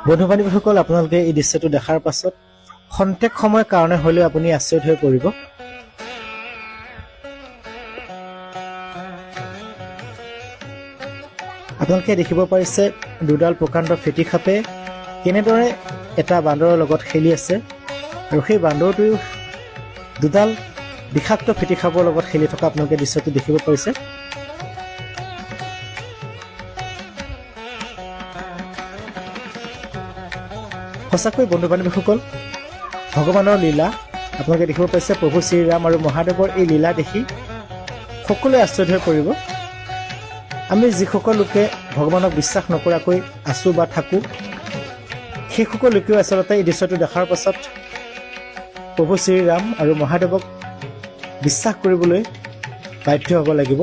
বন্ধু বান্ধৱীসকল, আপোনালোকে এই দৃশ্যটো দেখাৰ পাছত খন্তেক সময়ৰ কাৰণে হ'লেও আপুনি আচৰিত হৈ পৰিব। আপোনালোকে দেখিব পাৰিছে দুডাল প্ৰকাণ্ড ফেটি সাপে কেনেদৰে এটা বান্দৰৰ লগত খেলি আছে, আৰু সেই বান্দৰটোৱেও দুডাল বিষাক্ত ফেটি সাপৰ লগত খেলি থকা আপোনালোকে দৃশ্যটো দেখিব পাৰিছে। সঁচাকৈ বন্ধু বান্ধৱীসকল, ভগৱানৰ লীলা আপোনালোকে দেখিব পাইছে। প্ৰভু শ্ৰীৰাম আৰু মহাদেৱৰ এই লীলা দেখি সকলোৱে আচৰিত হৈ পৰিব। আমি যিসকল লোকে ভগৱানক বিশ্বাস নকৰাকৈ আছোঁ বা থাকোঁ, সেইসকল লোকেও আচলতে এই দৃশ্যটো দেখাৰ পাছত প্ৰভু শ্ৰীৰাম আৰু মহাদেৱক বিশ্বাস কৰিবলৈ বাধ্য হ'ব লাগিব।